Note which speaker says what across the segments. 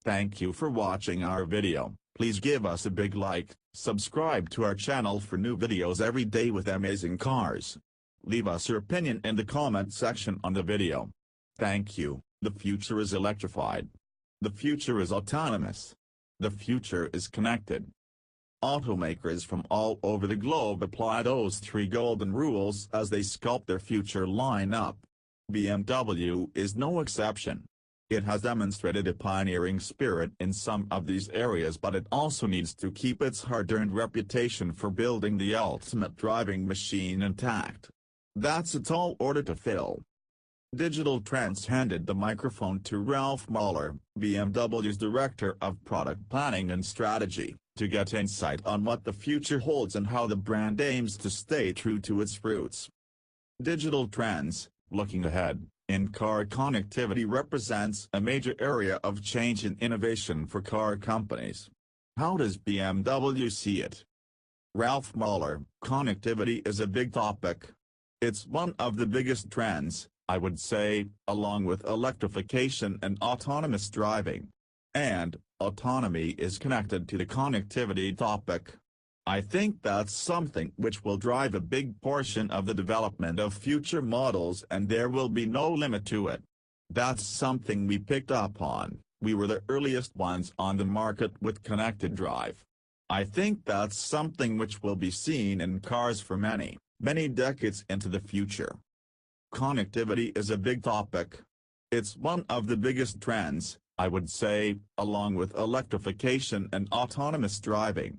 Speaker 1: Thank you for watching our video. Please give us a big like, subscribe to our channel for new videos every day with amazing cars. Leave us your opinion in the comment section on the video. Thank you. The future is electrified. The future is autonomous. The future is connected. Automakers from all over the globe apply those three golden rules as they sculpt their future lineup. BMW is no exception. It has demonstrated a pioneering spirit in some of these areas, but it also needs to keep its hard-earned reputation for building the ultimate driving machine intact. That's a tall order to fill. Digital Trends handed the microphone to Ralph Mahler, BMW's Director of Product Planning and Strategy, to get insight on what the future holds and how the brand aims to stay true to its roots. Digital Trends, looking ahead, in-car connectivity represents a major area of change and innovation for car companies. How does BMW see it? Ralph Mahler, connectivity is a big topic. It's one of the biggest trends, I would say, along with electrification and autonomous driving. And autonomy is connected to the connectivity topic. I think that's something which will drive a big portion of the development of future models, and there will be no limit to it. That's something we picked up on. We were the earliest ones on the market with connected drive. I think that's something which will be seen in cars for many, many decades into the future. Connectivity is a big topic. It's one of the biggest trends, I would say, along with electrification and autonomous driving.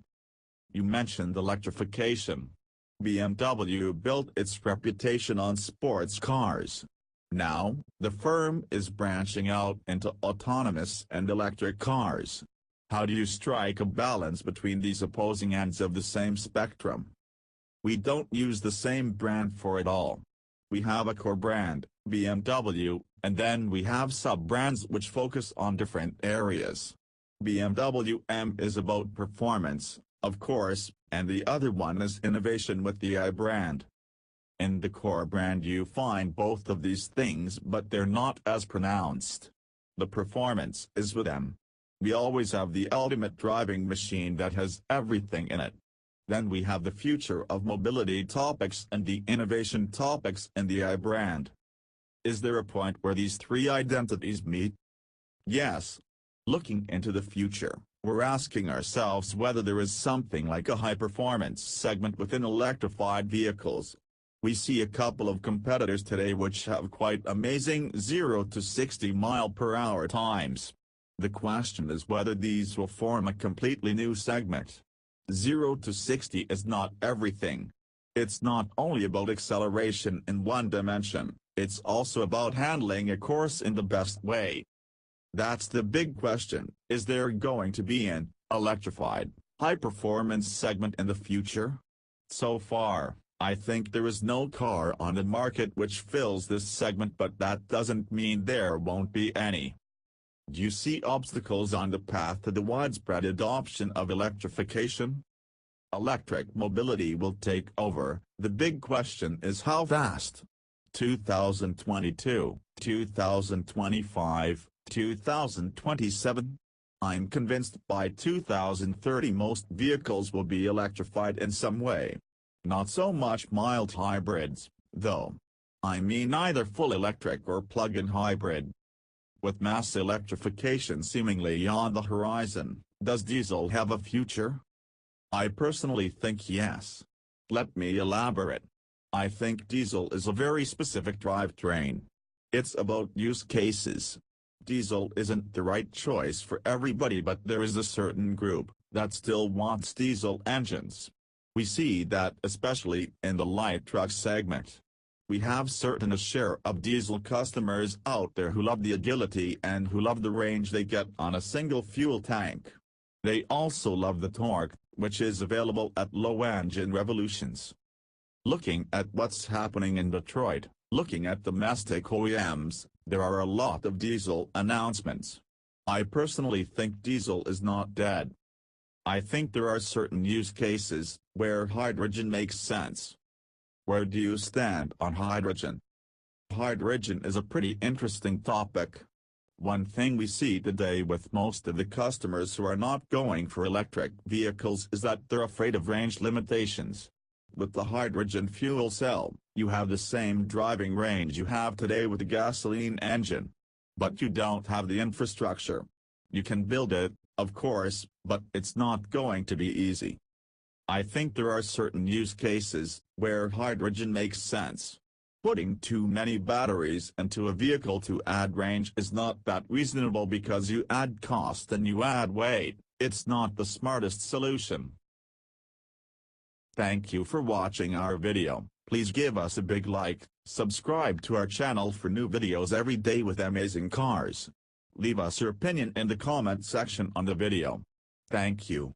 Speaker 1: You mentioned electrification. BMW built its reputation on sports cars. Now, the firm is branching out into autonomous and electric cars. How do you strike a balance between these opposing ends of the same spectrum? We don't use the same brand for it all. We have a core brand, BMW, and then we have sub-brands which focus on different areas. BMW M is about performance, of course, and the other one is innovation with the I brand. In the core brand you find both of these things, but they're not as pronounced. The performance is with M. We always have the ultimate driving machine that has everything in it. Then we have the future of mobility topics and the innovation topics in the I brand. Is there a point where these three identities meet? Yes. Looking into the future, we're asking ourselves whether there is something like a high-performance segment within electrified vehicles. We see a couple of competitors today which have quite amazing 0 to 60 mph times. The question is whether these will form a completely new segment. 0 to 60 is not everything. It's not only about acceleration in one dimension, it's also about handling a course in the best way. That's the big question. Is there going to be an electrified, high-performance segment in the future? So far, I think there is no car on the market which fills this segment, but that doesn't mean there won't be any. Do you see obstacles on the path to the widespread adoption of electrification? Electric mobility will take over. The big question is how fast. 2022, 2025, 2027? I'm convinced by 2030 most vehicles will be electrified in some way. Not so much mild hybrids, though. I mean either full electric or plug-in hybrid. With mass electrification seemingly on the horizon, does diesel have a future? I personally think yes. Let me elaborate. I think diesel is a very specific drivetrain. It's about use cases. Diesel isn't the right choice for everybody, but there is a certain group that still wants diesel engines. We see that especially in the light truck segment. We have certain a share of diesel customers out there who love the agility and who love the range they get on a single fuel tank. They also love the torque, which is available at low engine revolutions. Looking at what's happening in Detroit, looking at domestic OEMs, there are a lot of diesel announcements. I personally think diesel is not dead. I think there are certain use cases where hydrogen makes sense. Where do you stand on hydrogen? Hydrogen is a pretty interesting topic. One thing we see today with most of the customers who are not going for electric vehicles is that they're afraid of range limitations. With the hydrogen fuel cell, you have the same driving range you have today with a gasoline engine. But you don't have the infrastructure. You can build it, of course, but it's not going to be easy. I think there are certain use cases where hydrogen makes sense. Putting too many batteries into a vehicle to add range is not that reasonable because you add cost and you add weight. It's not the smartest solution. Thank you for watching our video. Please give us a big like, subscribe to our channel for new videos every day with amazing cars. Leave us your opinion in the comment section on the video. Thank you.